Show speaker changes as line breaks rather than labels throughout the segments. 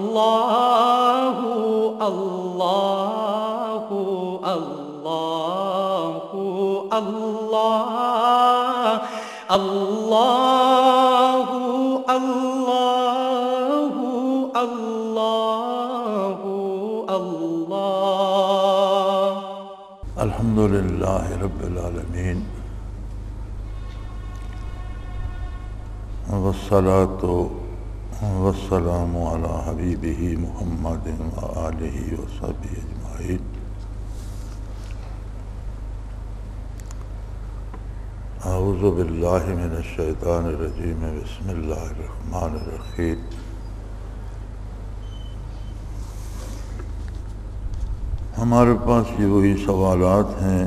اللہ اللہ اللہ اللہ اللہ اللہ اللہ اللہ
الحمدللہ رب العالمین والصلاة والسلام علی حبیبہ محمد وآلہ وصحبہ اجمعین۔ اعوذ باللہ من الشیطان الرجیم، بسم اللہ الرحمن الرحیم۔ ہمارے پاس یہ وہی سوالات ہیں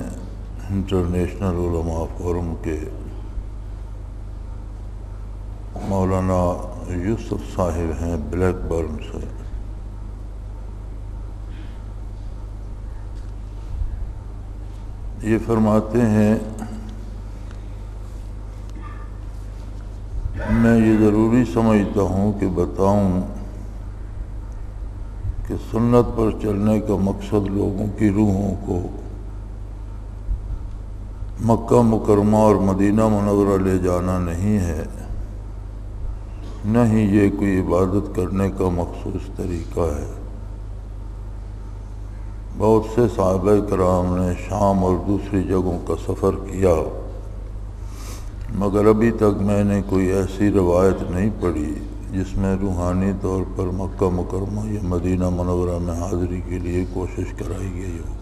انٹرنیشنل علماء فورم کے مولانا یوسف صاحب ہیں بلیک برن سے۔ یہ فرماتے ہیں میں یہ ضروری سمجھتا ہوں کہ بتاؤں کہ سنت پر چلنے کا مقصد لوگوں کی روحوں کو مکہ مکرمہ اور مدینہ منورہ لے جانا نہیں ہے، نہ ہی یہ کوئی عبادت کرنے کا مخصوص طریقہ ہے۔ بہت سے صحابہ کرام نے شام اور دوسری جگہوں کا سفر کیا، مگر ابھی تک میں نے کوئی ایسی روایت نہیں پڑھی جس میں روحانی طور پر مکہ مکرمہ یا مدینہ منورہ میں حاضری کے لیے کوشش کرائی گئی ہو۔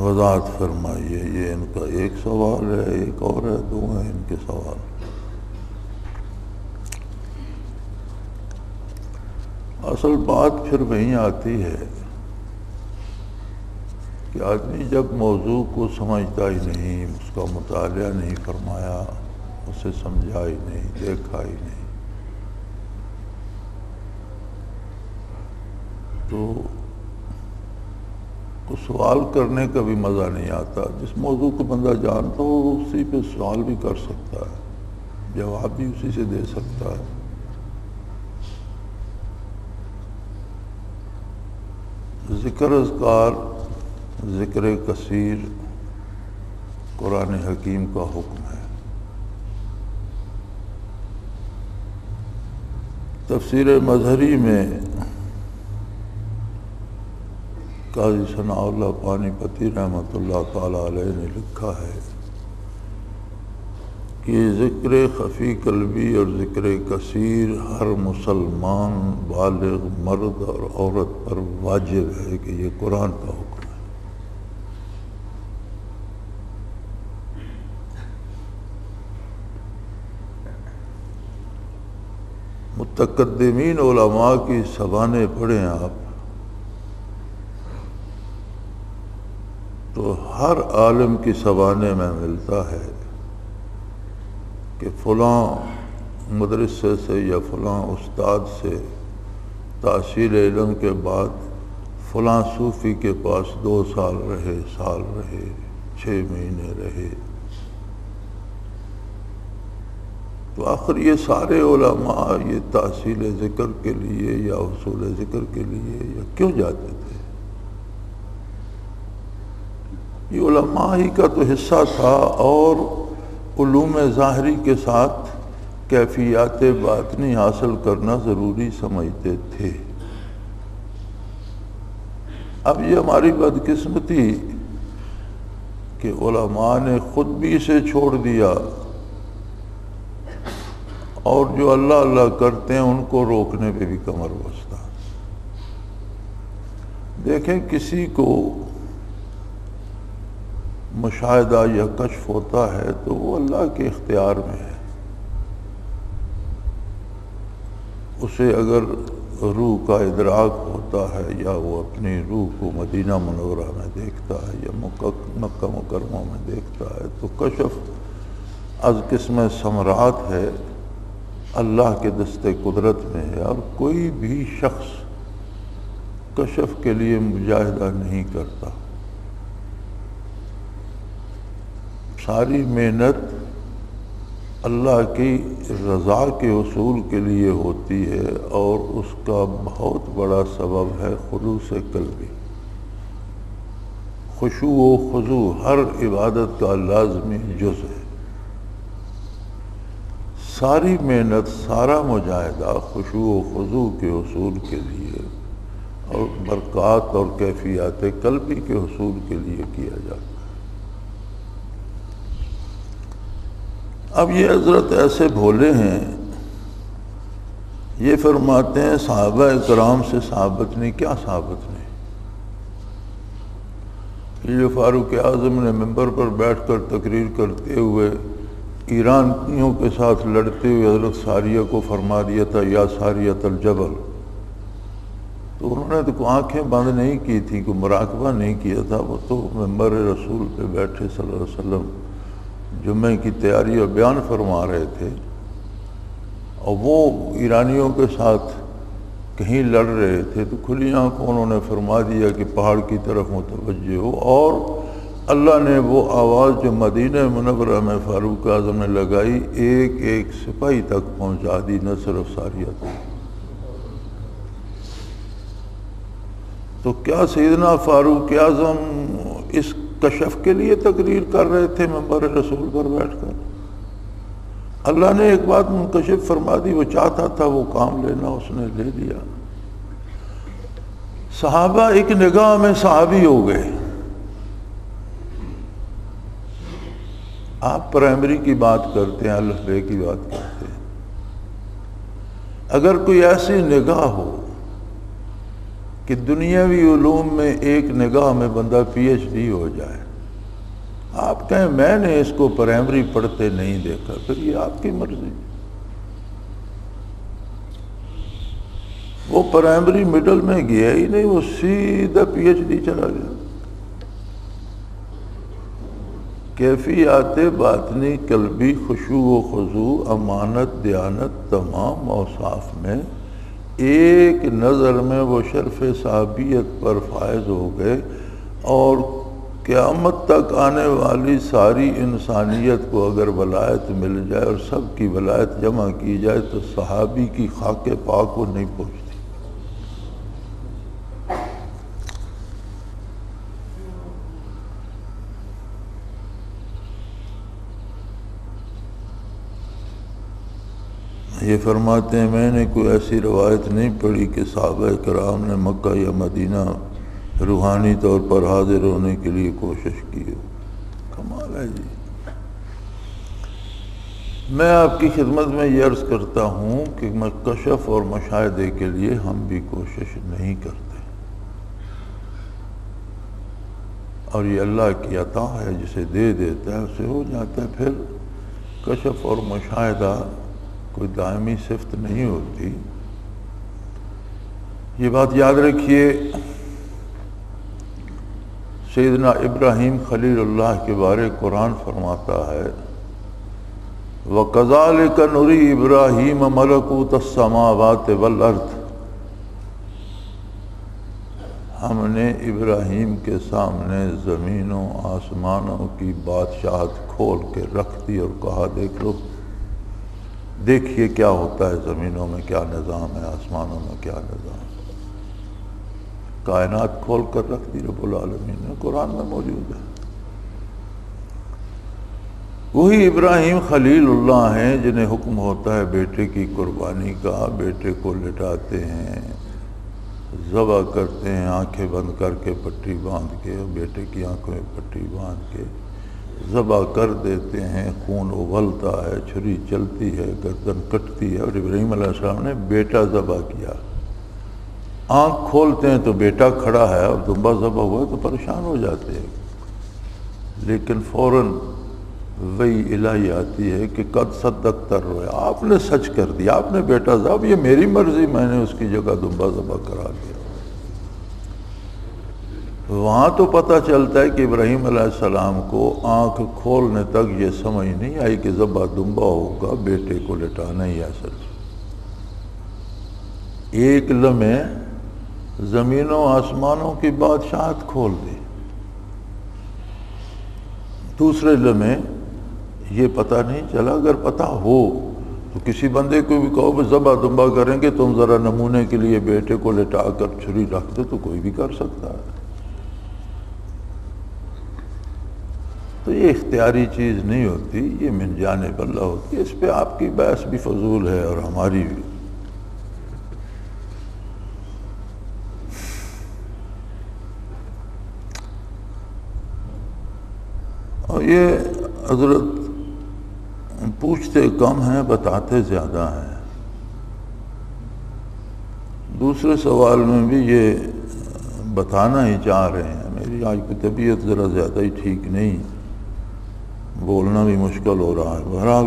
وضاحت فرمائیے۔ یہ ان کا ایک سوال ہے، ایک اور ہے، دو ہیں ان کے سوال۔ اصل بات پھر وہیں آتی ہے کہ آدمی جب موضوع کو سمجھتا ہی نہیں، اس کا مطالعہ نہیں فرمایا، اسے سمجھا ہی نہیں، دیکھا ہی نہیں، تو سوال کرنے کا بھی مزہ نہیں آتا۔ جس موضوع کو بندہ جانتا ہو اسی پہ سوال بھی کر سکتا ہے، جواب بھی اسی سے دے سکتا ہے۔ ذکر اذکار، ذکر کثیر قرآن حکیم کا حکم ہے۔ تفسیر مظہری میں قاضی ثناء اللہ پانی پتی رحمۃ اللہ تعالیٰ علیہ نے لکھا ہے کہ ذکر خفی قلبی اور ذکر کثیر ہر مسلمان بالغ مرد اور عورت پر واجب ہے کہ یہ قرآن کا حکم ہے۔ متقدمین علماء کی زبانیں پڑھیں آپ تو ہر عالم کی زبانیں میں ملتا ہے کہ فلاں مدرسے سے یا فلاں استاد سے تحصیل علم کے بعد فلاں صوفی کے پاس 2 سال رہے، 6 مہینے رہے، تو آخر یہ سارے علماء یہ تحصیل ذکر کے لیے یا حصول ذکر کے لیے یا کیوں جاتے تھے؟ یہ علماء ہی کا تو حصہ تھا، اور علوم ظاہری کے ساتھ کیفیات باطنی حاصل کرنا ضروری سمجھتے تھے۔ اب یہ ہماری بدقسمتی کہ علماء نے خود بھی اسے چھوڑ دیا، اور جو اللہ اللہ کرتے ہیں ان کو روکنے پہ بھی کمر بستہ۔ دیکھیں کسی کو مشاہدہ یا کشف ہوتا ہے تو وہ اللہ کے اختیار میں ہے۔ اسے اگر روح کا ادراک ہوتا ہے یا وہ اپنی روح کو مدینہ منورہ میں دیکھتا ہے یا مکہ مکرمہ میں دیکھتا ہے تو کشف از قسم ثمرات ہے، اللہ کے دست قدرت میں ہے، اور کوئی بھی شخص کشف کے لیے مجاہدہ نہیں کرتا۔ ساری محنت اللہ کی رضا کے حصول کے لیے ہوتی ہے، اور اس کا بہت بڑا سبب ہے خلوص قلبی۔ خشوع و خضوع ہر عبادت کا لازمی جز ہے۔ ساری محنت، سارا مجاہدہ خشوع و خضوع کے حصول کے لیے اور برکات اور کیفیات قلبی کے حصول کے لیے کیا جاتا ہے۔ اب یہ حضرت ایسے بھولے ہیں، یہ فرماتے ہیں صحابہ کرام سے ثابت نہیں۔ کیا ثابت نہیں؟ یہ جو فاروق اعظم نے منبر پر بیٹھ کر تقریر کرتے ہوئے ایرانیوں کے ساتھ لڑتے ہوئے حضرت ساریہ کو فرما دیا تھا یا ساریۃ الجبل، تو انہوں نے تو آنکھیں بند نہیں کی تھی، کوئی مراقبہ نہیں کیا تھا، وہ تو منبر رسول پہ بیٹھے صلی اللہ علیہ وسلم جمعے کی تیاری اور بیان فرما رہے تھے، اور وہ ایرانیوں کے ساتھ کہیں لڑ رہے تھے، تو کھلی آنکھوں انہوں نے فرما دیا کہ پہاڑ کی طرف متوجہ ہو، اور اللہ نے وہ آواز جو مدینہ منورہ میں فاروق اعظم نے لگائی ایک ایک سپاہی تک پہنچا دی، نہ صرف ساریہ تک۔ تو کیا سیدنا فاروق اعظم اس کشف کے لیے تقریر کر رہے تھے منبر رسول پر بیٹھ کر؟ اللہ نے ایک بات منکشف فرما دی، وہ چاہتا تھا وہ کام لینا، اس نے لے لیا۔ صحابہ ایک نگاہ میں صحابی ہو گئے۔ آپ پرائمری کی بات کرتے ہیں، الف بے کی بات کرتے ہیں۔ اگر کوئی ایسی نگاہ ہو کہ دنیاوی علوم میں ایک نگاہ میں بندہ پی ایچ ڈی ہو جائے، آپ کہیں میں نے اس کو پرائمری پڑھتے نہیں دیکھا، پھر یہ آپ کی مرضی۔ وہ پرائمری مڈل میں گیا ہی نہیں، وہ سیدھا پی ایچ ڈی چلا گیا۔ کیفیات باطنی قلبی خشوع و خضوع امانت دیانت تمام اوصاف میں ایک نظر میں وہ شرف صحابیت پر فائز ہو گئے، اور قیامت تک آنے والی ساری انسانیت کو اگر ولایت مل جائے اور سب کی ولایت جمع کی جائے تو صحابی کی خاک پاک کو نہیں پہنچتی۔ یہ فرماتے ہیں میں نے کوئی ایسی روایت نہیں پڑھی کہ صحابہ کرام نے مکہ یا مدینہ روحانی طور پر حاضر ہونے کے لیے کوشش کی ہو۔ کمال ہے جی۔ میں آپ کی خدمت میں یہ عرض کرتا ہوں کہ کشف اور مشاہدے کے لیے ہم بھی کوشش نہیں کرتے، اور یہ اللہ کی عطا ہے، جسے دے دیتا ہے اسے ہو جاتا ہے۔ پھر کشف اور مشاہدہ کوئی دائمی صفت نہیں ہوتی، یہ بات یاد رکھیے۔ سیدنا ابراہیم خلیل اللہ کے بارے قرآن فرماتا ہے وَكَذَلِكَ نُرِي إِبْرَاهِيمَ مَلَكُوتَ السَّمَاوَاتِ وَالْأَرْضِ، ہم نے ابراہیم کے سامنے زمینوں آسمانوں کی بادشاہت کھول کے رکھ دی اور کہا دیکھ لو، دیکھیے کیا ہوتا ہے، زمینوں میں کیا نظام ہے، آسمانوں میں کیا نظام ہے۔ کائنات کھول کر رکھ دی رب العالمین نے، قرآن میں موجود ہے۔ وہی ابراہیم خلیل اللہ ہیں جنہیں حکم ہوتا ہے بیٹے کی قربانی کا، بیٹے کو لٹاتے ہیں، ذبح کرتے ہیں، آنکھیں بند کر کے پٹی باندھ کے، بیٹے کی آنکھوں میں پٹی باندھ کے ذبح کر دیتے ہیں، خون ابلتا ہے، چھری چلتی ہے، گردن کٹتی ہے، اور ابراہیم علیہ السلام نے بیٹا ذبح کیا۔ آنکھ کھولتے ہیں تو بیٹا کھڑا ہے اور دمبا ذبح ہوا تو پریشان ہو جاتے ہیں، لیکن فوراً وہی الہی آتی ہے کہ قد صدقت الرؤیا، آپ نے سچ کر دیا، آپ نے بیٹا ذبح، یہ میری مرضی، میں نے اس کی جگہ دمبا ذبح کرا دیا۔ وہاں تو پتہ چلتا ہے کہ ابراہیم علیہ السلام کو آنکھ کھولنے تک یہ سمجھ نہیں آئی کہ ذبح دمبا ہوگا، بیٹے کو لٹانا ہی ہے سچ۔ ایک لمحے زمینوں آسمانوں کی بادشاہت کھول دی، دوسرے لمحے یہ پتہ نہیں چلا. اگر پتہ ہو تو کسی بندے کو بھی کہو کہ ذبح دمبا کریں گے، تم ذرا نمونے کے لیے بیٹے کو لٹا کر چھری رکھ دو، تو کوئی بھی کر سکتا ہے. تو یہ اختیاری چیز نہیں ہوتی، یہ من جانب اللہ ہوتی ہے. اس پہ آپ کی بحث بھی فضول ہے اور ہماری بھی. اور یہ حضرت پوچھتے کم ہیں، بتاتے زیادہ ہیں. دوسرے سوال میں بھی یہ بتانا ہی چاہ رہے ہیں. میری آج کی طبیعت ذرا زیادہ ہی ٹھیک نہیں، بولنا بھی مشکل ہو رہا ہے. بہرحال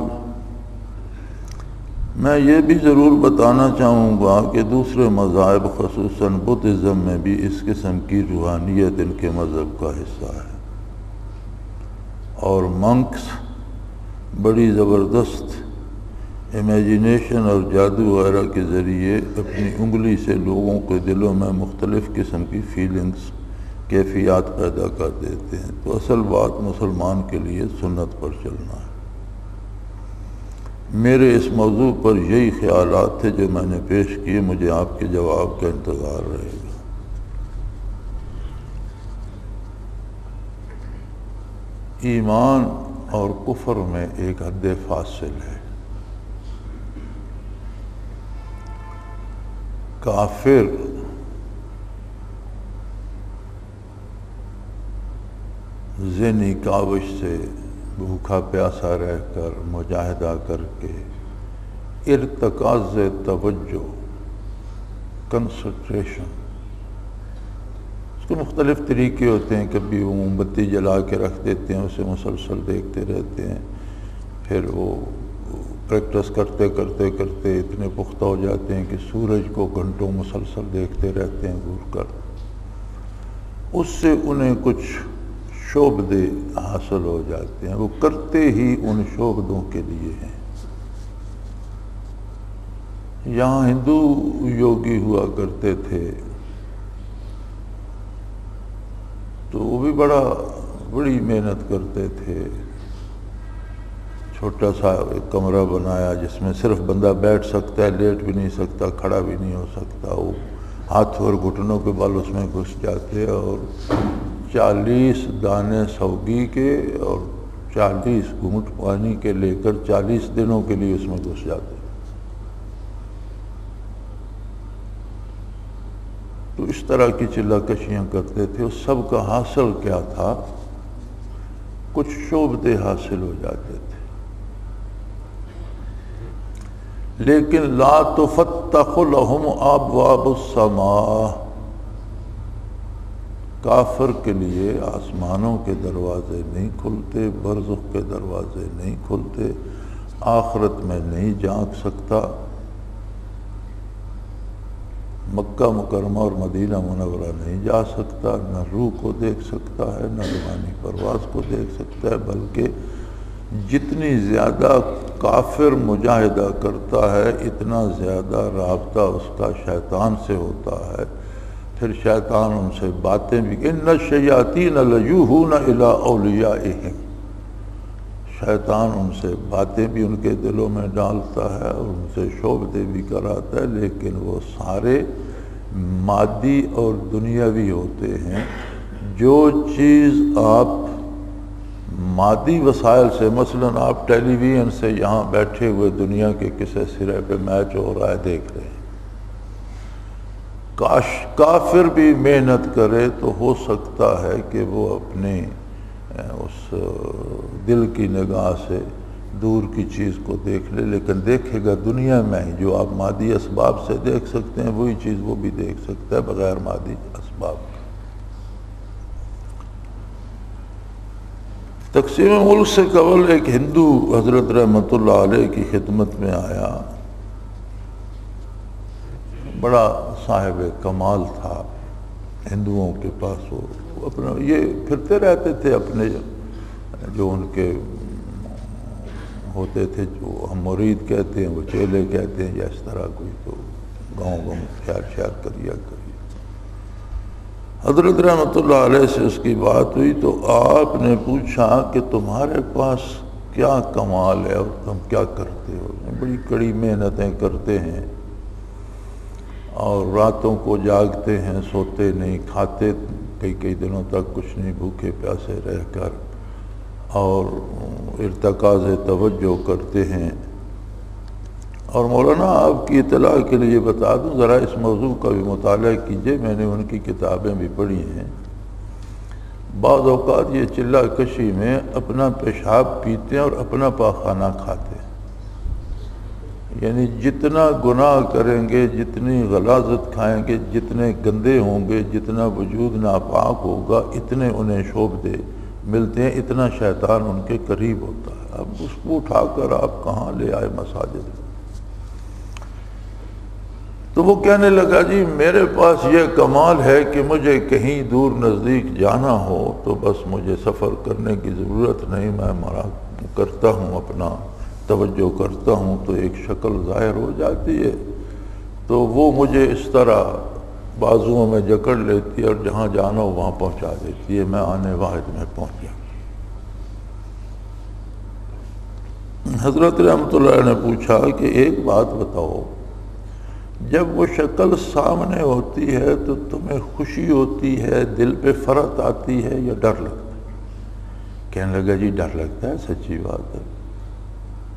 میں یہ بھی ضرور بتانا چاہوں گا کہ دوسرے مذاہب خصوصاً بدھزم میں بھی اس قسم کی روحانیت ان کے مذہب کا حصہ ہے، اور منکس بڑی زبردست امیجنیشن اور جادو وغیرہ کے ذریعے اپنی انگلی سے لوگوں کے دلوں میں مختلف قسم کی فیلنگز، کیفیات پیدا کر دیتے ہیں. تو اصل بات مسلمان کے لیے سنت پر چلنا ہے. میرے اس موضوع پر یہی خیالات تھے جو میں نے پیش کیے. مجھے آپ کے جواب کا انتظار رہے گا. ایمان اور کفر میں ایک حد فاصل ہے. کافر ذہنی کاوش سے بھوکا پیاسا رہ کر، مجاہدہ کر کے، ارتکاز توجہ، کنسنٹریشن، اس کے مختلف طریقے ہوتے ہیں. کبھی وہ موم بتی جلا کے رکھ دیتے ہیں، اسے مسلسل دیکھتے رہتے ہیں. پھر وہ پریکٹس کرتے کرتے کرتے اتنے پختہ ہو جاتے ہیں کہ سورج کو گھنٹوں مسلسل دیکھتے رہتے ہیں گھور کر. اس سے انہیں کچھ شعبدے حاصل ہو جاتے ہیں. وہ کرتے ہی ان شعبدوں کے لیے ہیں. یہاں ہندو یوگی ہوا کرتے تھے، تو وہ بھی بڑی محنت کرتے تھے. چھوٹا سا ایک کمرہ بنایا جس میں صرف بندہ بیٹھ سکتا ہے، لیٹ بھی نہیں سکتا، کھڑا بھی نہیں ہو سکتا. وہ ہاتھ اور گھٹنوں کے بل اس میں گھس جاتے، اور 40 دانے سوگی کے اور 40 گھونٹ پانی کے لے کر 40 دنوں کے لیے اس میں گھس جاتے. تو اس طرح کی چلہ کشیاں کرتے تھے. اس سب کا حاصل کیا تھا؟ کچھ شعبدے حاصل ہو جاتے تھے. لیکن لا تفتح لهم ابواب السماء، کافر کے لیے آسمانوں کے دروازے نہیں کھلتے، برزخ کے دروازے نہیں کھلتے، آخرت میں نہیں جھانک سکتا، مکہ مکرمہ اور مدینہ منورہ نہیں جا سکتا، نہ روح کو دیکھ سکتا ہے، نہ روحانی پرواز کو دیکھ سکتا ہے. بلکہ جتنی زیادہ کافر مجاہدہ کرتا ہے، اتنا زیادہ رابطہ اس کا شیطان سے ہوتا ہے. پھر شیطان ان سے باتیں بھی، ان الشیاطین لیوحون الی اولیائہم، شیطان ان سے باتیں بھی ان کے دلوں میں ڈالتا ہے اور ان سے شعبدے بھی کراتا ہے. لیکن وہ سارے مادی اور دنیاوی ہوتے ہیں. جو چیز آپ مادی وسائل سے، مثلا آپ ٹیلی ویژن سے یہاں بیٹھے ہوئے دنیا کے کسی سرے پہ میچ ہو رہا ہے دیکھ رہے ہیں. کاش کافر بھی محنت کرے تو ہو سکتا ہے کہ وہ اپنے اس دل کی نگاہ سے دور کی چیز کو دیکھ لے. لیکن دیکھے گا دنیا میں ہی. جو آپ مادی اسباب سے دیکھ سکتے ہیں وہی چیز وہ بھی دیکھ سکتا ہے بغیر مادی اسباب. تقسیم ملک سے قبل ایک ہندو حضرت رحمت اللہ علیہ کی خدمت میں آیا. بڑا صاحب کمال تھا ہندوؤں کے پاس. وہ اپنا یہ پھرتے رہتے تھے اپنے جو ان کے ہوتے تھے، جو ہم مرید کہتے ہیں وہ چیلے کہتے ہیں، یا اس طرح کوئی. تو گاؤں شہر کریا کریے. حضرت رحمت اللہ علیہ سے اس کی بات ہوئی تو آپ نے پوچھا کہ تمہارے پاس کیا کمال ہے اور تم کیا کرتے ہو؟ بڑی کڑی محنتیں کرتے ہیں اور راتوں کو جاگتے ہیں، سوتے نہیں، کھاتے کئی کئی دنوں تک کچھ نہیں، بھوکے پیاسے رہ کر، اور ارتکاز توجہ کرتے ہیں۔ اور مولانا آپ کی اطلاع کے لیے بتا دوں، ذرا اس موضوع کا بھی مطالعہ کیجئے، میں نے ان کی کتابیں بھی پڑھی ہیں۔ بعض اوقات یہ چلہ کشی میں اپنا پیشاب پیتے ہیں اور اپنا پاخانہ کھاتے ہیں، یعنی جتنا گناہ کریں گے، جتنی غلاظت کھائیں گے، جتنے گندے ہوں گے، جتنا وجود ناپاک ہوگا، اتنے انہیں شعبدے ملتے ہیں، اتنا شیطان ان کے قریب ہوتا ہے۔ اب اس کو اٹھا کر آپ کہاں لے آئے مساجد میں؟ تو وہ کہنے لگا جی میرے پاس یہ کمال ہے کہ مجھے کہیں دور نزدیک جانا ہو تو بس مجھے سفر کرنے کی ضرورت نہیں، میں کرتا ہوں، اپنا توجہ کرتا ہوں تو ایک شکل ظاہر ہو جاتی ہے، تو وہ مجھے اس طرح بازوؤں میں جکڑ لیتی ہے اور جہاں جانا ہو وہاں پہنچا دیتی ہے، میں آنے واحد میں پہنچ گیا۔ حضرت رحمۃ اللہ نے پوچھا کہ ایک بات بتاؤ، جب وہ شکل سامنے ہوتی ہے تو تمہیں خوشی ہوتی ہے، دل پہ فرحت آتی ہے یا ڈر لگتا ہے؟ کہنے لگا جی ڈر لگتا ہے، سچی بات ہے۔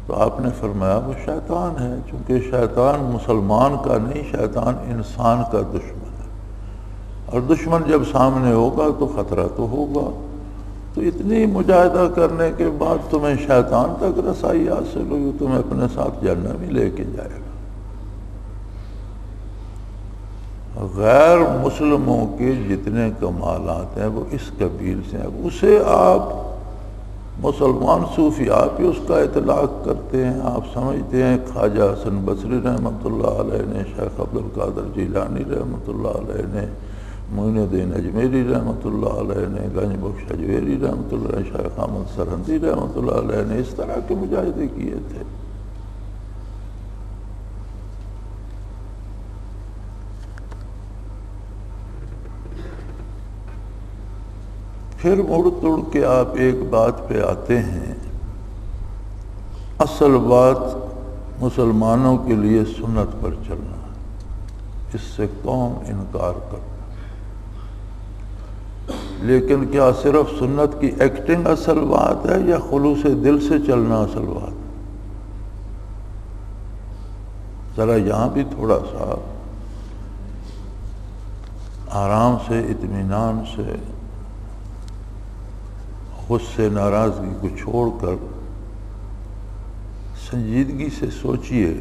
تو آپ نے فرمایا وہ شیطان ہے، چونکہ شیطان مسلمان کا نہیں، شیطان انسان کا دشمن ہے، اور دشمن جب سامنے ہوگا تو خطرہ تو ہوگا، تو اتنی مجاہدہ کرنے کے بعد تمہیں شیطان تک رسائی حاصل ہوئی، تمہیں اپنے ساتھ جنت بھی لے کے جائے گا۔ غیر مسلموں کے جتنے کمالات ہیں وہ اس قبیل سے ہیں، اسے آپ مسلمان صوفی آپ ہی اس کا اطلاق کرتے ہیں، آپ سمجھتے ہیں خواجہ حسن بصری رحمۃ اللہ علیہ نے، شیخ عبد القادر جیلانی رحمۃ اللہ علیہ نے، معین الدین اجمیری رحمۃ اللہ علیہ نے، گنج بخش اجمیری رحمۃ اللہ علیہ، شیخ احمد سرہندی رحمۃ اللہ علیہ نے اس طرح کے مجاہدے کیے تھے۔ پھر مڑ توڑ کے آپ ایک بات پہ آتے ہیں، اصل بات مسلمانوں کے لیے سنت پر چلنا، اس سے قوم انکار کرتا، لیکن کیا صرف سنت کی ایکٹنگ اصل بات ہے یا خلوص دل سے چلنا اصل بات ہے؟ ذرا یہاں بھی تھوڑا سا آرام سے، اطمینان سے، غصے ناراضگی کو چھوڑ کر سنجیدگی سے سوچئے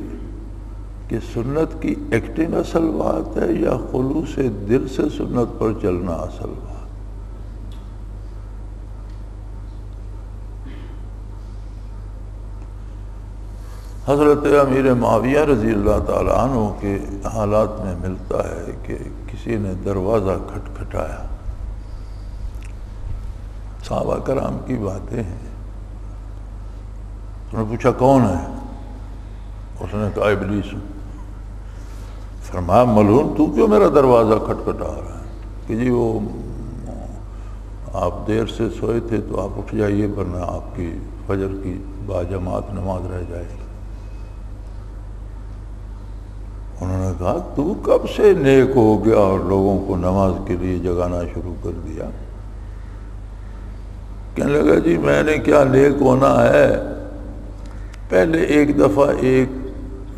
کہ سنت کی ایکٹنگ اصل بات ہے یا خلوص دل سے سنت پر چلنا اصل بات؟ حضرت امیر معاویہ رضی اللہ تعالیٰ عنہ کے حالات میں ملتا ہے کہ کسی نے دروازہ کھٹکھٹایا، صحابہ کرام کی باتیں ہیں، انہوں نے پوچھا کون ہے؟ اس نے کہا ابلیس۔ فرمایا ملعون تو کیوں میرا دروازہ کھٹکھٹا رہا ہے؟ کہ جی وہ آپ دیر سے سوئے تھے تو آپ اٹھ جائیے ورنہ آپ کی فجر کی باجماعت نماز رہ جائے گی۔ انہوں نے کہا تو کب سے نیک ہو گیا اور لوگوں کو نماز کے لیے جگانا شروع کر دیا؟ کہنے لگا جی میں نے کیا نیک ہونا ہے، پہلے ایک دفعہ ایک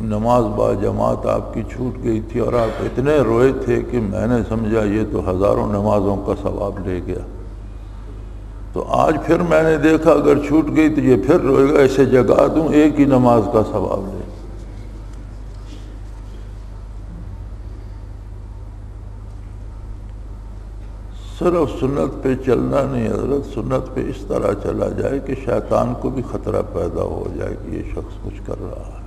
نماز با جماعت آپ کی چھوٹ گئی تھی اور آپ اتنے روئے تھے کہ میں نے سمجھا یہ تو ہزاروں نمازوں کا ثواب لے گیا، تو آج پھر میں نے دیکھا اگر چھوٹ گئی تو یہ پھر روئے گا، اسے جگا دوں، ایک ہی نماز کا ثواب لے۔ صرف سنت پہ چلنا نہیں حضرت، سنت پہ اس طرح چلا جائے کہ شیطان کو بھی خطرہ پیدا ہو جائے کہ یہ شخص کچھ کر رہا ہے۔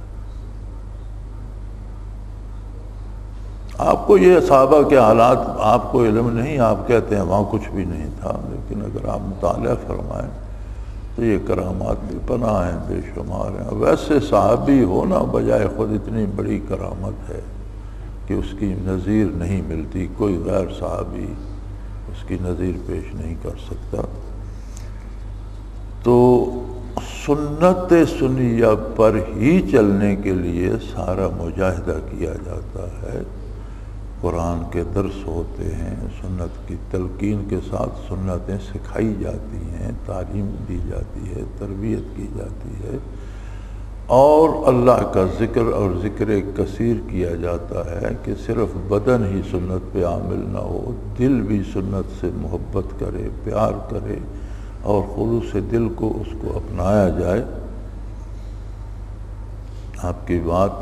آپ کو یہ صحابہ کے حالات آپ کو علم نہیں، آپ کہتے ہیں وہاں کچھ بھی نہیں تھا، لیکن اگر آپ مطالعہ فرمائیں تو یہ کرامات بھی پناہ ہیں، بے شمار ہیں۔ ویسے صحابی ہونا بجائے خود اتنی بڑی کرامت ہے کہ اس کی نظیر نہیں ملتی، کوئی غیر صحابی اس کی نظیر پیش نہیں کر سکتا۔ تو سنت سنیہ پر ہی چلنے کے لیے سارا مجاہدہ کیا جاتا ہے۔ قرآن کے درس ہوتے ہیں، سنت کی تلقین کے ساتھ سنتیں سکھائی جاتی ہیں، تعلیم دی جاتی ہے، تربیت کی جاتی ہے، اور اللہ کا ذکر اور ذکر کثیر کیا جاتا ہے کہ صرف بدن ہی سنت پہ عامل نہ ہو، دل بھی سنت سے محبت کرے، پیار کرے اور خلوص دل کو اس کو اپنایا جائے۔ آپ کی بات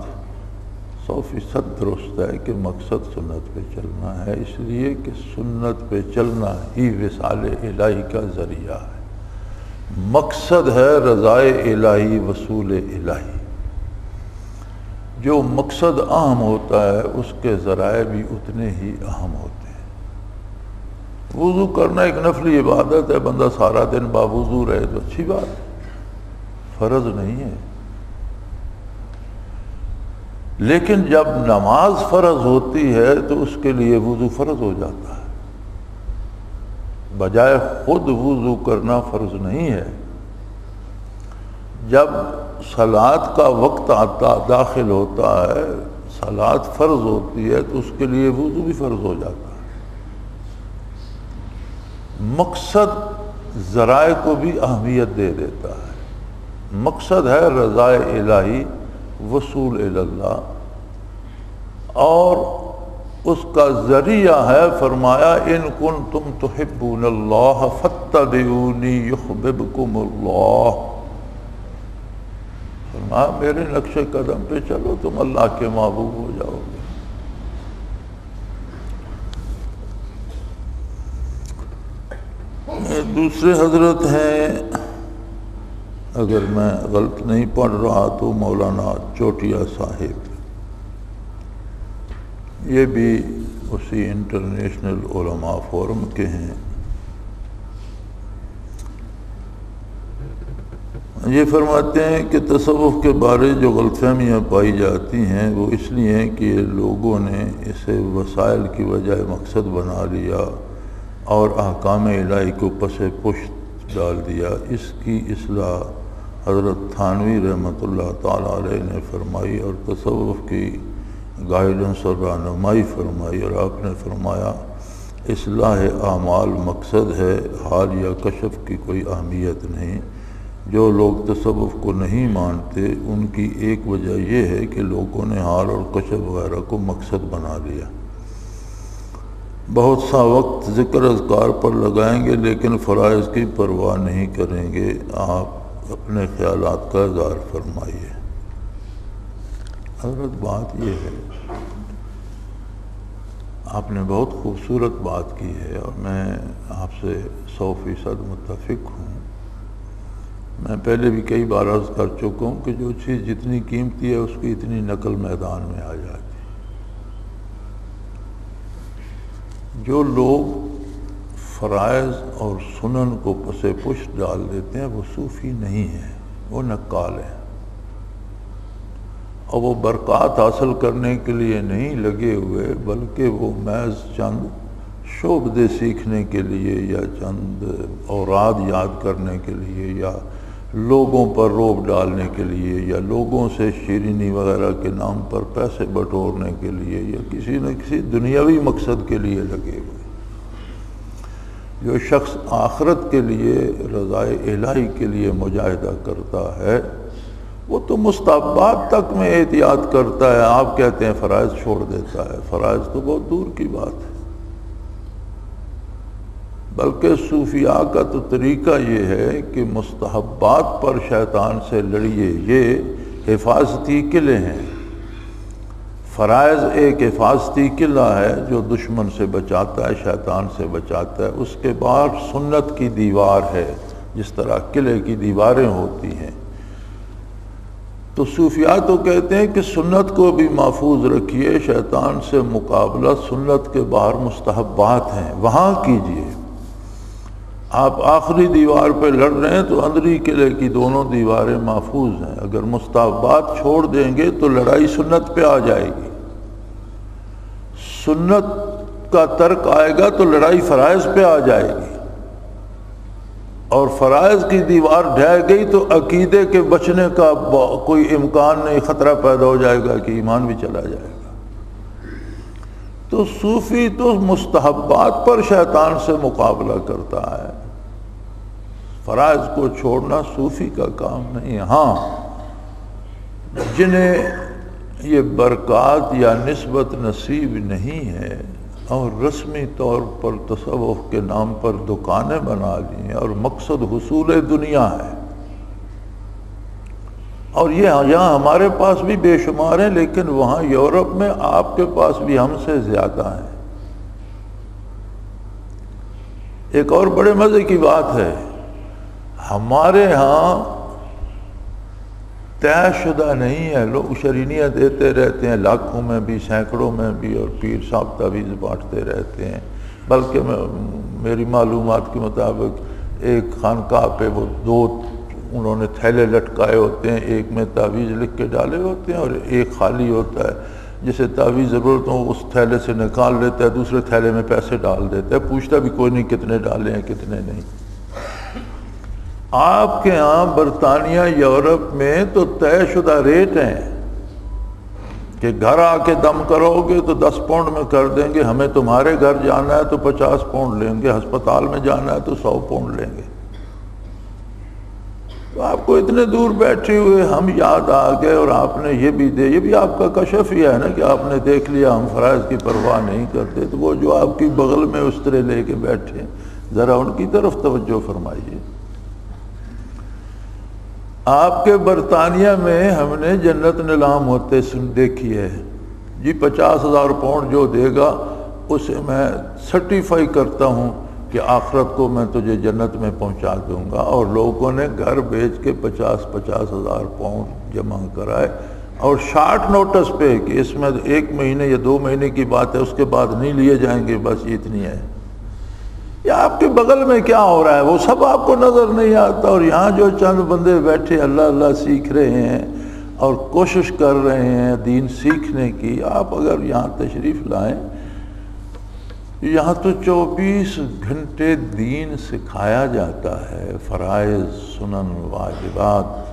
100% درست ہے کہ مقصد سنت پہ چلنا ہے، اس لیے کہ سنت پہ چلنا ہی وصال الہی کا ذریعہ ہے۔ مقصد ہے رضائے الہی، وصول الہی۔ جو مقصد اہم ہوتا ہے اس کے ذرائع بھی اتنے ہی اہم ہوتے ہیں۔ وضو کرنا ایک نفلی عبادت ہے، بندہ سارا دن باوضو رہے تو اچھی بات ہے، فرض نہیں ہے۔ لیکن جب نماز فرض ہوتی ہے تو اس کے لیے وضو فرض ہو جاتا ہے، بجائے خود وضو کرنا فرض نہیں ہے۔ جب صلاۃ کا وقت داخل ہوتا ہے، صلاۃ فرض ہوتی ہے تو اس کے لیے وضو بھی فرض ہو جاتا ہے۔ مقصد ذرائع کو بھی اہمیت دے دیتا ہے۔ مقصد ہے رضائے الہی، وصول اللہ، اور اس کا ذریعہ ہے فرمایا ان کنتم تحبون اللہ فاتبعونی یحببکم اللہ۔ فرمایا میرے نقش قدم پہ چلو تم اللہ کے محبوب ہو جاؤ گے۔ دوسرے حضرت ہیں، اگر میں غلط نہیں پڑھ رہا تو مولانا چوٹیا صاحب، یہ بھی اسی انٹرنیشنل علماء فورم کے ہیں۔ یہ فرماتے ہیں کہ تصوف کے بارے جو غلط فہمیاں پائی جاتی ہیں وہ اس لیے ہیں کہ لوگوں نے اسے وسائل کی بجائے مقصد بنا لیا اور احکام الہی کو پس پشت ڈال دیا۔ اس کی اصلاح حضرت تھانوی رحمۃ اللہ تعالیٰ علیہ نے فرمائی اور تصوف کی گائیڈنس اور رہنمائی فرمائی، اور آپ نے فرمایا اصلاح اعمال مقصد ہے، حال یا کشف کی کوئی اہمیت نہیں۔ جو لوگ تصوف کو نہیں مانتے ان کی ایک وجہ یہ ہے کہ لوگوں نے حال اور کشف وغیرہ کو مقصد بنا لیا۔ بہت سا وقت ذکر اذکار پر لگائیں گے لیکن فرائض کی پرواہ نہیں کریں گے۔ آپ اپنے خیالات کا اظہار فرمائیے۔ حضرت بات یہ ہے، آپ نے بہت خوبصورت بات کی ہے اور میں آپ سے 100% متفق ہوں۔ میں پہلے بھی کئی بار عرض کر چکا ہوں کہ جو چیز جتنی قیمتی ہے اس کی اتنی نقل میدان میں آ جاتی ہے۔ جو لوگ فرائض اور سنن کو پس پشت ڈال دیتے ہیں وہ صوفی نہیں ہیں، وہ نقال ہیں، اور وہ برکات حاصل کرنے کے لیے نہیں لگے ہوئے بلکہ وہ محض چند شعبدے سیکھنے کے لیے یا چند اوراد یاد کرنے کے لیے یا لوگوں پر روب ڈالنے کے لیے یا لوگوں سے شیرینی وغیرہ کے نام پر پیسے بٹورنے کے لیے یا کسی نہ کسی دنیاوی مقصد کے لیے لگے ہوئے۔ جو شخص آخرت کے لیے، رضائے الہی کے لیے مجاہدہ کرتا ہے وہ تو مستحبات تک میں احتیاط کرتا ہے۔ آپ کہتے ہیں فرائض چھوڑ دیتا ہے، فرائض تو بہت دور کی بات ہے۔ بلکہ صوفیاء کا تو طریقہ یہ ہے کہ مستحبات پر شیطان سے لڑیے، یہ حفاظتی قلعے ہیں۔ فرائض ایک حفاظتی قلعہ ہے جو دشمن سے بچاتا ہے، شیطان سے بچاتا ہے۔ اس کے بعد سنت کی دیوار ہے، جس طرح قلعے کی دیواریں ہوتی ہیں۔ تو صوفیاء تو کہتے ہیں کہ سنت کو بھی محفوظ رکھیے، شیطان سے مقابلہ سنت کے باہر مستحبات ہیں، وہاں کیجیے۔ آپ آخری دیوار پہ لڑ رہے ہیں تو اندری قلعے کی دونوں دیواریں محفوظ ہیں۔ اگر مستحبات چھوڑ دیں گے تو لڑائی سنت پہ آ جائے گی، سنت کا ترک آئے گا تو لڑائی فرائض پہ آ جائے گی۔ اور فرائض کی دیوار ڈھہ گئی تو عقیدے کے بچنے کا کوئی امکان نہیں، خطرہ پیدا ہو جائے گا کہ ایمان بھی چلا جائے گا۔ تو صوفی تو مستحبات پر شیطان سے مقابلہ کرتا ہے، فرائض کو چھوڑنا صوفی کا کام نہیں ہے۔ ہاں، جنہیں یہ برکات یا نسبت نصیب نہیں ہے اور رسمی طور پر تصوف کے نام پر دکانیں بنا لی ہیں اور مقصد حصول دنیا ہے، اور یہ یہاں ہمارے پاس بھی بے شمار ہیں، لیکن وہاں یورپ میں آپ کے پاس بھی ہم سے زیادہ ہیں۔ ایک اور بڑے مزے کی بات ہے، ہمارے ہاں طے شدہ نہیں ہے، لوگ شرینیاں دیتے رہتے ہیں، لاکھوں میں بھی سینکڑوں میں بھی، اور پیر صاحب تعویذ بانٹتے رہتے ہیں۔ بلکہ میری معلومات کے مطابق ایک خانقاہ پہ وہ 2 انہوں نے تھیلے لٹکائے ہوتے ہیں، ایک میں تعویذ لکھ کے ڈالے ہوتے ہیں اور ایک خالی ہوتا ہے، جسے تعویذ ضرورت ہو اس تھیلے سے نکال لیتا ہے، دوسرے تھیلے میں پیسے ڈال دیتا ہے، پوچھتا بھی کوئی نہیں کتنے ڈالے ہیں کتنے نہیں۔ آپ کے ہاں برطانیہ یورپ میں تو طے شدہ ریٹ ہیں کہ گھر آ کے دم کرو گے تو 10 پاؤنڈ میں کر دیں گے، ہمیں تمہارے گھر جانا ہے تو 50 پاؤنڈ لیں گے، ہسپتال میں جانا ہے تو 100 پاؤنڈ لیں گے۔ تو آپ کو اتنے دور بیٹھے ہوئے ہم یاد آ گئے اور آپ نے یہ بھی دے، یہ بھی آپ کا کشف ہی ہے نا کہ آپ نے دیکھ لیا ہم فرائض کی پرواہ نہیں کرتے، تو وہ جو آپ کی بغل میں استرے لے کے بیٹھے ذرا ان کی طرف توجہ فرمائیے۔ آپ کے برطانیہ میں ہم نے جنت نیلام ہوتے دیکھی ہے جی، 50,000 پاؤنڈ جو دے گا اسے میں سرٹیفائی کرتا ہوں کہ آخرت کو میں تجھے جنت میں پہنچا دوں گا، اور لوگوں نے گھر بیچ کے 50,000 پاؤنڈ جمع کرائے، اور شارٹ نوٹس پہ کہ اس میں 1 مہینے یا 2 مہینے کی بات ہے، اس کے بعد نہیں لیے جائیں گے، بس یہ اتنی ہے۔ یا آپ کے بغل میں کیا ہو رہا ہے وہ سب آپ کو نظر نہیں آتا، اور یہاں جو چند بندے بیٹھے اللہ اللہ سیکھ رہے ہیں اور کوشش کر رہے ہیں دین سیکھنے کی، آپ اگر یہاں تشریف لائیں، یہاں تو 24 گھنٹے دین سکھایا جاتا ہے، فرائض، سنن، واجبات،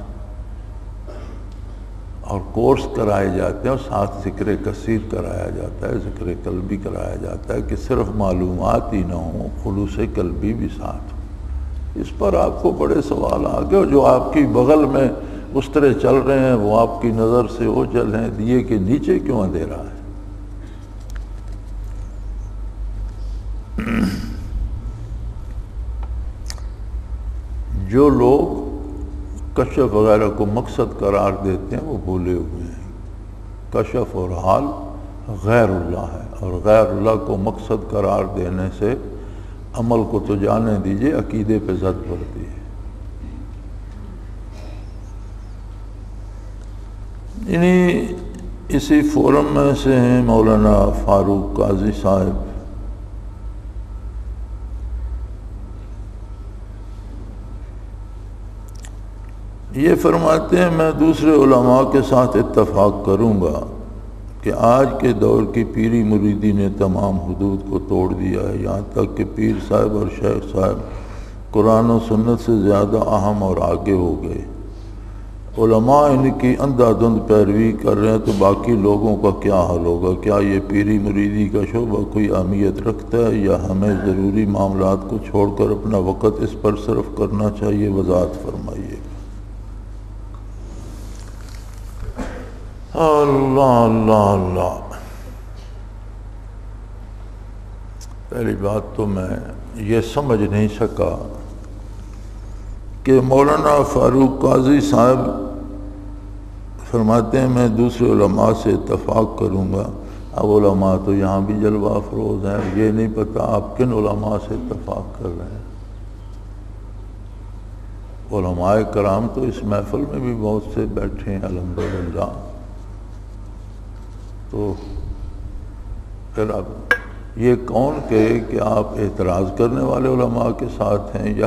اور کورس کرائے جاتے ہیں، اور ساتھ ذکر کثیر کرایا جاتا ہے، ذکر قلبی کرایا جاتا ہے کہ صرف معلومات ہی نہ ہوں، خلوص قلبی بھی ساتھ ہو۔ اس پر آپ کو بڑے سوال آ گئے، اور جو آپ کی بغل میں استرے چل رہے ہیں وہ آپ کی نظر سے اوجھل ہیں، دیے کے نیچے کیوں اندھیرا ہے؟ جو لوگ کشف وغیرہ کو مقصد قرار دیتے ہیں وہ بھولے ہوئے ہیں۔ کشف اور حال غیر اللہ ہے، اور غیر اللہ کو مقصد قرار دینے سے عمل کو تو جانے دیجئے، عقیدے پہ زد پڑتی ہے۔ یعنی اسی فورم میں سے ہیں مولانا فاروق قاضی صاحب، یہ فرماتے ہیں میں دوسرے علماء کے ساتھ اتفاق کروں گا کہ آج کے دور کی پیری مریدی نے تمام حدود کو توڑ دیا ہے، یہاں تک کہ پیر صاحب اور شیخ صاحب قرآن و سنت سے زیادہ اہم اور آگے ہو گئے۔ علماء ان کی اندھا دھند پیروی کر رہے ہیں تو باقی لوگوں کا کیا حال ہوگا؟ کیا یہ پیری مریدی کا شعبہ کوئی اہمیت رکھتا ہے، یا ہمیں ضروری معاملات کو چھوڑ کر اپنا وقت اس پر صرف کرنا چاہیے؟ وضاحت فرمائیے۔ اللہ اللہ اللہ، پہلی بات تو میں یہ سمجھ نہیں سکا کہ مولانا فاروق قاضی صاحب فرماتے ہیں میں دوسرے علماء سے اتفاق کروں گا۔ اب علماء تو یہاں بھی جلوہ افروز ہیں، یہ نہیں پتہ آپ کن علماء سے اتفاق کر رہے ہیں۔ علماء کرام تو اس محفل میں بھی بہت سے بیٹھے ہیں الحمدللہ، تو پھر اب یہ کون کہے کہ آپ اعتراض کرنے والے علماء کے ساتھ ہیں یا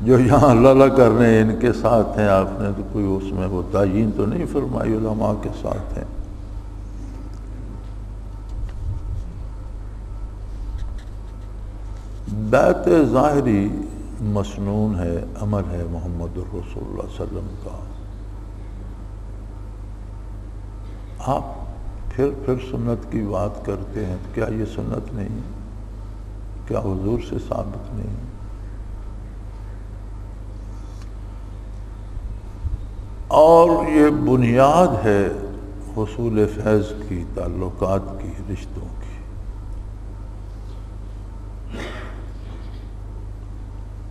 جو یہاں اللہ اللہ کر رہے ہیں ان کے ساتھ ہیں؟ آپ نے تو کوئی اس میں وہ تعیین تو نہیں فرمائی علماء کے ساتھ ہیں۔ بیعت ظاہری مسنون ہے، عمل ہے محمد الرسول اللہ صلی اللہ علیہ وسلم کا، آپ پھر سنت کی بات کرتے ہیں، تو کیا یہ سنت نہیں ہے؟ کیا حضور سے ثابت نہیں ہے؟ اور یہ بنیاد ہے حصول فیض کی، تعلقات کی، رشتوں کی۔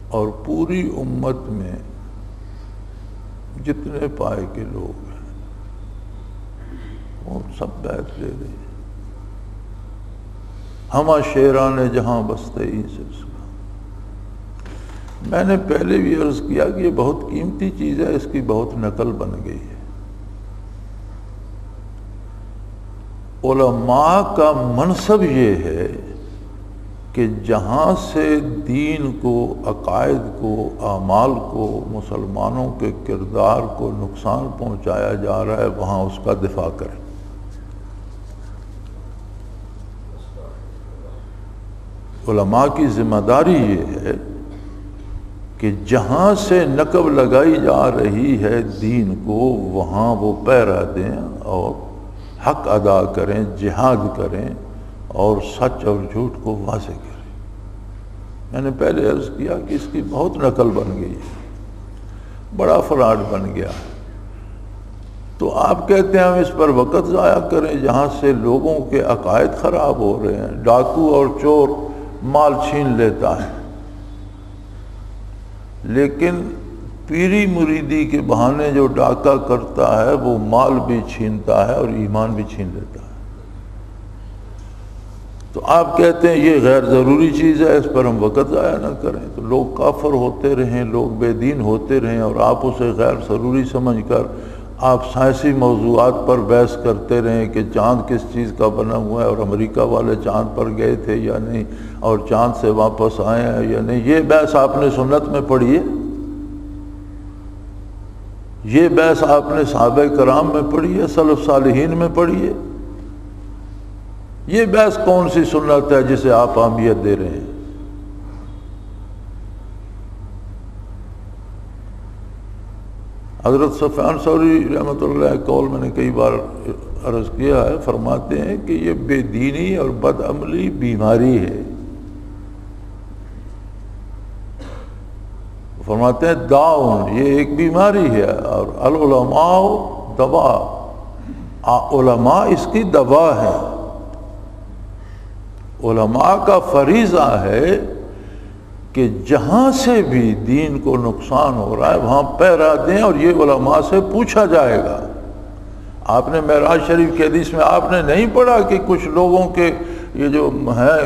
اور پوری امت میں جتنے پائے کے لوگ ہیں وہ سب بیعت لے رہے ہیں۔ ہمہ شیران جہاں بستے ہی سلسلہ۔ میں نے پہلے بھی عرض کیا کہ یہ بہت قیمتی چیز ہے، اس کی بہت نقل بن گئی ہے۔ علماء کا منصب یہ ہے کہ جہاں سے دین کو، عقائد کو، اعمال کو، مسلمانوں کے کردار کو نقصان پہنچایا جا رہا ہے وہاں اس کا دفاع کریں۔ علماء کی ذمہ داری یہ ہے کہ جہاں سے نقب لگائی جا رہی ہے دین کو وہاں وہ پیرا دیں اور حق ادا کریں، جہاد کریں اور سچ اور جھوٹ کو واضح کریں۔ میں نے پہلے عرض کیا کہ اس کی بہت نقل بن گئی ہے، بڑا فراڈ بن گیا۔ تو آپ کہتے ہیں ہم اس پر وقت ضائع کریں جہاں سے لوگوں کے عقائد خراب ہو رہے ہیں، ڈاکو اور چور مال چھین لیتا ہے، لیکن پیری مریدی کے بہانے جو ڈاکہ کرتا ہے وہ مال بھی چھینتا ہے اور ایمان بھی چھین لیتا ہے۔ تو آپ کہتے ہیں یہ غیر ضروری چیز ہے، اس پر ہم وقت ضائع نہ کریں، تو لوگ کافر ہوتے رہیں، لوگ بے دین ہوتے رہیں، اور آپ اسے غیر ضروری سمجھ کر آپ سائنسی موضوعات پر بحث کرتے رہیں کہ چاند کس چیز کا بنا ہوا ہے اور امریکہ والے چاند پر گئے تھے یا نہیں اور چاند سے واپس آئے ہیں یا نہیں۔ یہ بحث آپ نے سنت میں پڑھی ہے؟ یہ بحث آپ نے صحابہ کرام میں پڑھی ہے، سلف صالحین میں پڑھی ہے؟ یہ بحث کون سی سنت ہے جسے آپ اہمیت دے رہے ہیں؟ حضرت سفیان ثوری رحمۃ اللہ علیہ قول میں نے کئی بار عرض کیا ہے، فرماتے ہیں کہ یہ بے دینی اور بد عملی بیماری ہے۔ فرماتے ہیں داؤن، یہ ایک بیماری ہے، اور العلماء دوا، علماء اس کی دوا ہے۔ علماء کا فریضہ ہے کہ جہاں سے بھی دین کو نقصان ہو رہا ہے وہاں پیرا دیں، اور یہ علماء سے پوچھا جائے گا۔ آپ نے معراج شریف کی حدیث میں آپ نے نہیں پڑھا کہ کچھ لوگوں کے یہ جو ہیں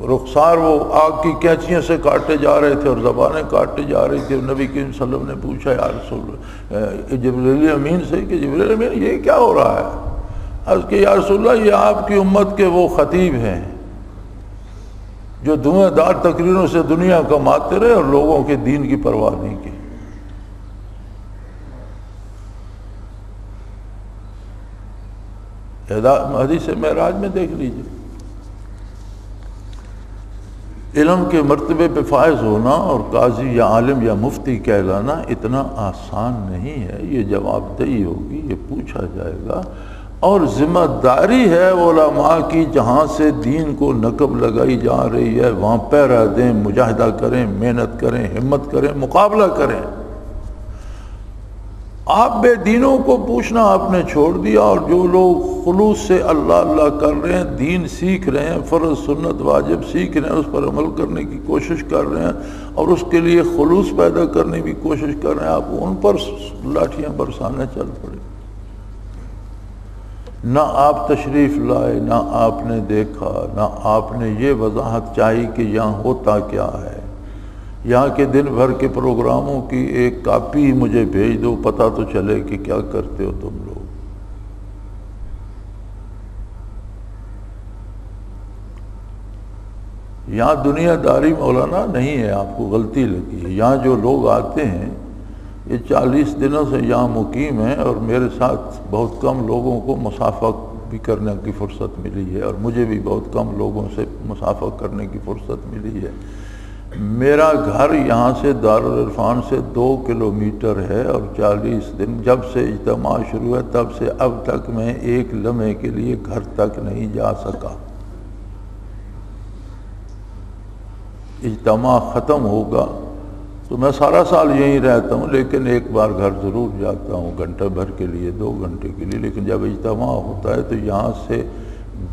رخسار وہ آگ کی کینچیوں سے کاٹے جا رہے تھے اور زبانیں کاٹے جا رہی تھی، اور نبی کریم صلی اللہ علیہ وسلم نے پوچھا یا رسول جبریل امین سے کہ جبریل امین یہ کیا ہو رہا ہے؟ عرض کہ یا رسول اللہ یہ آپ کی امت کے وہ خطیب ہیں جو دھویں دار تقریروں سے دنیا کماتے رہے اور لوگوں کے دین کی پرواہ نہیں کی۔ حدیث معراج میں دیکھ لیجیے۔ علم کے مرتبے پہ فائز ہونا اور قاضی یا عالم یا مفتی کہلانا اتنا آسان نہیں ہے، یہ جواب دہی ہوگی، یہ پوچھا جائے گا، اور ذمہ داری ہے علماء کی جہاں سے دین کو نقب لگائی جا رہی ہے وہاں پیرا دیں، مجاہدہ کریں، محنت کریں، ہمت کریں، مقابلہ کریں۔ آپ بے دینوں کو پوچھنا آپ نے چھوڑ دیا، اور جو لوگ خلوص سے اللہ اللہ کر رہے ہیں، دین سیکھ رہے ہیں، فرض سنت واجب سیکھ رہے ہیں، اس پر عمل کرنے کی کوشش کر رہے ہیں اور اس کے لیے خلوص پیدا کرنے کی کوشش کر رہے ہیں، آپ ان پر لاٹھیاں برسانے چل پڑے۔ نہ آپ تشریف لائے، نہ آپ نے دیکھا، نہ آپ نے یہ وضاحت چاہی کہ یہاں ہوتا کیا ہے۔ یہاں کے دن بھر کے پروگراموں کی ایک کاپی مجھے بھیج دو، پتہ تو چلے کہ کیا کرتے ہو تم لوگ۔ یہاں دنیا داری مولانا نہیں ہے، آپ کو غلطی لگی ہے۔ یہاں جو لوگ آتے ہیں یہ 40 دنوں سے یہاں مقیم ہیں، اور میرے ساتھ بہت کم لوگوں کو مصافحہ بھی کرنے کی فرصت ملی ہے، اور مجھے بھی بہت کم لوگوں سے مصافحہ کرنے کی فرصت ملی ہے۔ میرا گھر یہاں سے دارالعرفان سے 2 کلومیٹر ہے، اور 40 دن جب سے اجتماع شروع ہے تب سے اب تک میں ایک لمحے کے لیے گھر تک نہیں جا سکا۔ اجتماع ختم ہوگا تو میں سارا سال یہیں رہتا ہوں، لیکن ایک بار گھر ضرور جاتا ہوں، گھنٹہ بھر کے لیے 2 گھنٹے کے لیے، لیکن جب اجتماع ہوتا ہے تو یہاں سے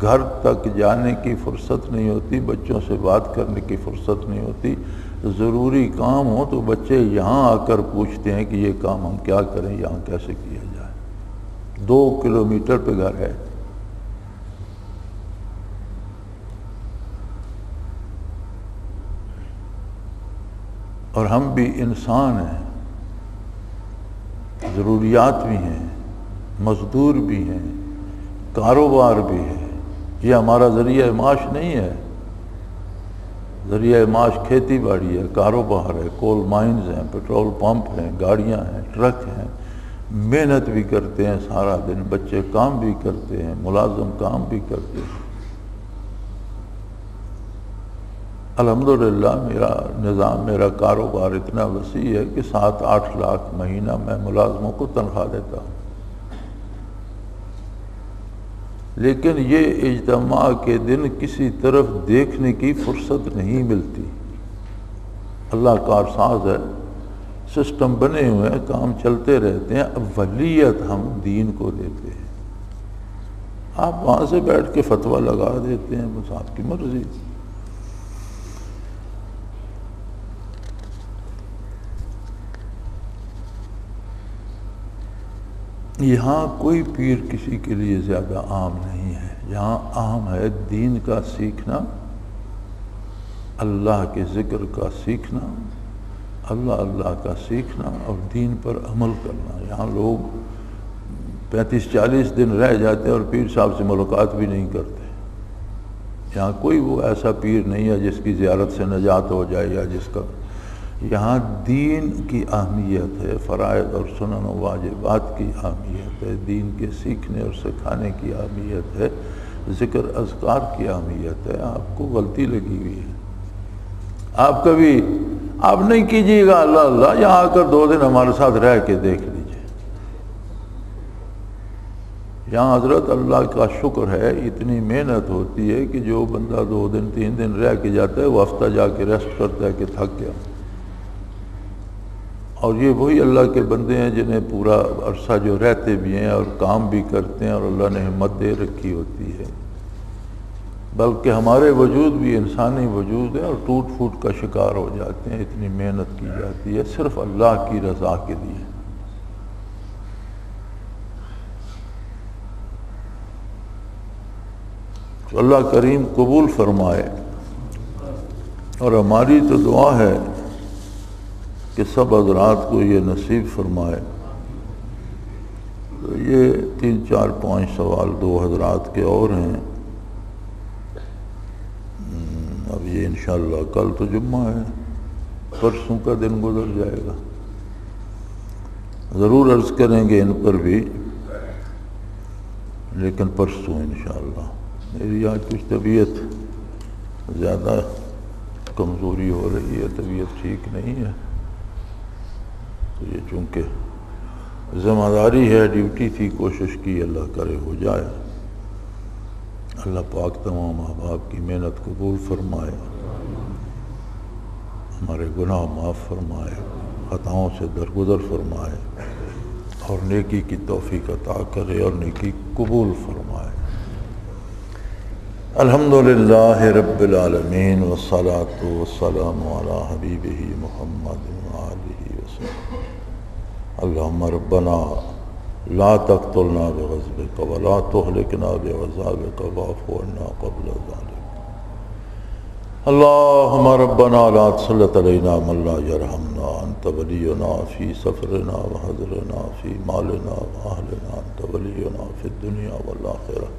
گھر تک جانے کی فرصت نہیں ہوتی، بچوں سے بات کرنے کی فرصت نہیں ہوتی۔ ضروری کام ہو تو بچے یہاں آ کر پوچھتے ہیں کہ یہ کام ہم کیا کریں، یہاں کیسے کیا جائے۔ 2 کلومیٹر پہ گھر ہے۔ اور ہم بھی انسان ہیں، ضروریات بھی ہیں، مزدور بھی ہیں، کاروبار بھی ہے۔ یہ ہمارا ذریعہ معاش نہیں ہے۔ ذریعہ معاش کھیتی باڑی ہے، کاروبار ہے، کول مائنز ہیں، پیٹرول پمپ ہیں، گاڑیاں ہیں، ٹرک ہیں۔ محنت بھی کرتے ہیں سارا دن، بچے کام بھی کرتے ہیں، ملازم کام بھی کرتے ہیں۔ الحمدللہ میرا نظام، میرا کاروبار اتنا وسیع ہے کہ 7-8 لاکھ مہینہ میں ملازموں کو تنخواہ دیتا ہوں۔ لیکن یہ اجتماع کے دن کسی طرف دیکھنے کی فرصت نہیں ملتی۔ اللہ کارساز ہے، سسٹم بنے ہوئے ہیں، کام چلتے رہتے ہیں، اولیت ہم دین کو دیتے ہیں۔ آپ وہاں سے بیٹھ کے فتویٰ لگا دیتے ہیں، بس آپ کی مرضی۔ یہاں کوئی پیر کسی کے لیے زیادہ عام نہیں ہے۔ یہاں عام ہے دین کا سیکھنا، اللہ کے ذکر کا سیکھنا، اللہ کا سیکھنا اور دین پر عمل کرنا۔ یہاں لوگ 35-40 دن رہ جاتے ہیں اور پیر صاحب سے ملاقات بھی نہیں کرتے۔ یہاں کوئی وہ ایسا پیر نہیں ہے جس کی زیارت سے نجات ہو جائے، یا جس کا۔ یہاں دین کی اہمیت ہے، فرائض اور سنن و واجبات کی اہمیت ہے، دین کے سیکھنے اور سکھانے کی اہمیت ہے، ذکر اذکار کی اہمیت ہے۔ آپ کو غلطی لگی ہوئی ہے۔ آپ نہیں کیجیے گا اللہ، یہاں آ کر 2 دن ہمارے ساتھ رہ کے دیکھ لیجیے۔ یہاں حضرت اللہ کا شکر ہے، اتنی محنت ہوتی ہے کہ جو بندہ 2 دن 3 دن رہ کے جاتا ہے وہ ہفتہ جا کے ریسٹ کرتا ہے کہ تھک گیا۔ اور یہ وہی اللہ کے بندے ہیں جنہیں پورا عرصہ جو رہتے بھی ہیں اور کام بھی کرتے ہیں، اور اللہ نے ہمت دے رکھی ہوتی ہے۔ بلکہ ہمارے وجود بھی انسانی وجود ہے اور ٹوٹ پھوٹ کا شکار ہو جاتے ہیں، اتنی محنت کی جاتی ہے صرف اللہ کی رضا کے لیے۔ تو اللہ کریم قبول فرمائے، اور ہماری تو دعا ہے کہ سب حضرات کو یہ نصیب فرمائے۔ تو یہ 3-4-5 سوال 2 حضرات کے اور ہیں۔ اب یہ انشاءاللہ کل تو جمعہ ہے، پرسوں کا دن گزر جائے گا، ضرور عرض کریں گے ان پر بھی، لیکن پرسوں انشاءاللہ۔ میری آج کچھ طبیعت زیادہ کمزوری ہو رہی ہے، طبیعت ٹھیک نہیں ہے، تو یہ چونکہ ذمہ داری ہے، ڈیوٹی تھی، کوشش کی، اللہ کرے ہو جائے۔ اللہ پاک تمام احباب کی محنت قبول فرمائے، ہمارے گناہ معاف فرمائے، خطاؤں سے درگزر فرمائے، اور نیکی کی توفیق عطا کرے اور نیکی قبول فرمائے۔ الحمدللہ رب العالمین، والصلاة والسلام علی حبیبہ محمد وآلہ وسلم۔ اللہم ربنا لا تقتلنا بغضبک ولا تہلکنا بعذابک واعف عنا قبل ذلک۔ اللہم ربنا لا تسلط علینا من لا یرحمنا، انت ولینا فی سفرنا وحضرنا فی مالنا واہلنا، انت ولینا فی الدنیا والآخرہ،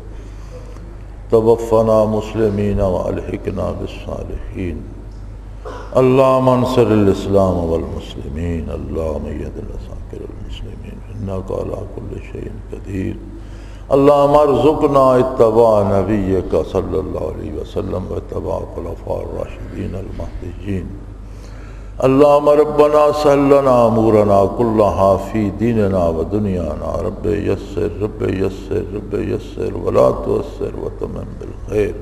توفنا مسلمین والحقنا بالصالحین۔ اللہم انصر الاسلام والمسلمین، اللہم اید الاساکر المسلمین، انکا علی کل شیء قدیر۔ اللہم ارزقنا اتباع نبیک صلی اللہ علیہ وسلم و اتباع خلفاء الراشدین المہدیین۔ اللهم ربنا سهل لنا امورنا كلها في ديننا ودنيانا رب يسر رب يسر رب يسر ولا تؤسر وتمم بالخير.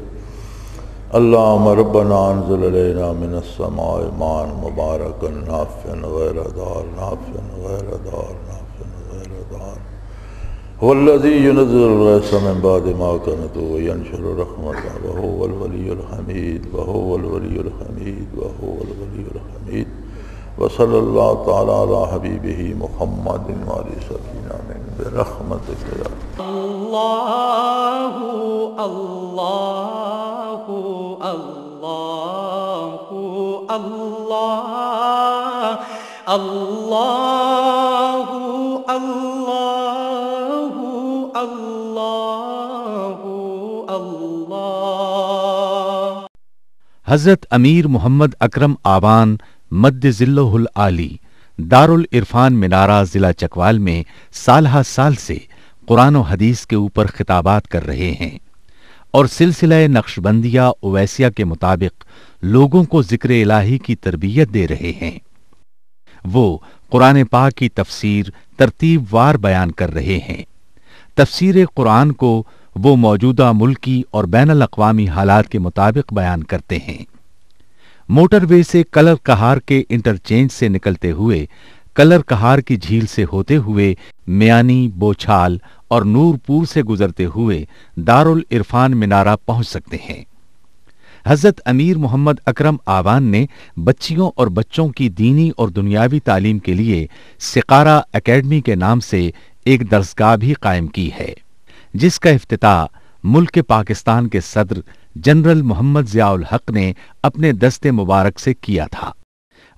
اللهم ربنا انزل علينا من السماء ماء مباركا نافعا غير ضار نافعا غير ضار نافعا غير ضار هو الذي ينزل الغيث من بعد ما قنطوا وينشر رحمته وهو الولي الحميد وهو الولي الحميد وهو الولي الحميد. وصلى الله تعالى على حبيبه محمد وعلى سكينة برحمتك يا
الله الله الله الله الله الله الله الله.
حضرت امیر محمد اکرم آبان مد ذلہ العالی دارالعرفان منارہ ضلع چکوال میں سالہ سال سے قرآن و حدیث کے اوپر خطابات کر رہے ہیں اور سلسلہ نقشبندیہ اویسیہ کے مطابق لوگوں کو ذکر الہی کی تربیت دے رہے ہیں. وہ قرآن پاک کی تفسیر ترتیب وار بیان کر رہے ہیں. تفسیر قرآن کو وہ موجودہ ملکی اور بین الاقوامی حالات کے مطابق بیان کرتے ہیں. موٹر وے سے کلر کہار کے انٹرچینج سے نکلتے ہوئے کلر کہار کی جھیل سے ہوتے ہوئے میانی، بوچھال اور نور پور سے گزرتے ہوئے دارالعرفان منارہ پہنچ سکتے ہیں. حضرت امیر محمد اکرم آوان نے بچیوں اور بچوں کی دینی اور دنیاوی تعلیم کے لیے سقارہ اکیڈمی کے نام سے ایک درسگاہ بھی قائم کی ہے، جس کا افتتاح ملک پاکستان کے صدر جنرل محمد ضیاء الحق نے اپنے دست مبارک سے کیا تھا.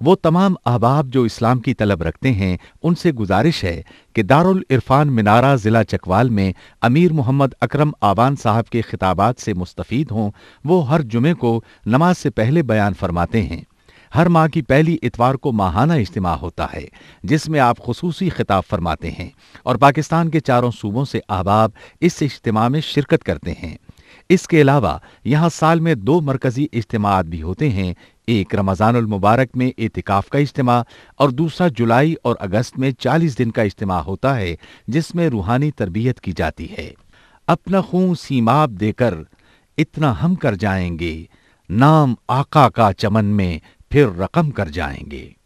وہ تمام احباب جو اسلام کی طلب رکھتے ہیں ان سے گزارش ہے کہ دارالعرفان منارہ ضلع چکوال میں امیر محمد اکرم آبان صاحب کے خطابات سے مستفید ہوں. وہ ہر جمعے کو نماز سے پہلے بیان فرماتے ہیں. ہر ماہ کی پہلی اتوار کو ماہانہ اجتماع ہوتا ہے جس میں آپ خصوصی خطاب فرماتے ہیں اور پاکستان کے چاروں صوبوں سے احباب اس اجتماع میں شرکت کرتے ہیں. اس کے علاوہ یہاں سال میں 2 مرکزی اجتماعات بھی ہوتے ہیں، ایک رمضان المبارک میں اعتکاف کا اجتماع اور دوسرا جولائی اور اگست میں 40 دن کا اجتماع ہوتا ہے جس میں روحانی تربیت کی جاتی ہے. اپنا خون سیماب دے کر اتنا ہم کر جائیں گے، نام آقا کا چمن میں پھر رقم کر جائیں گے.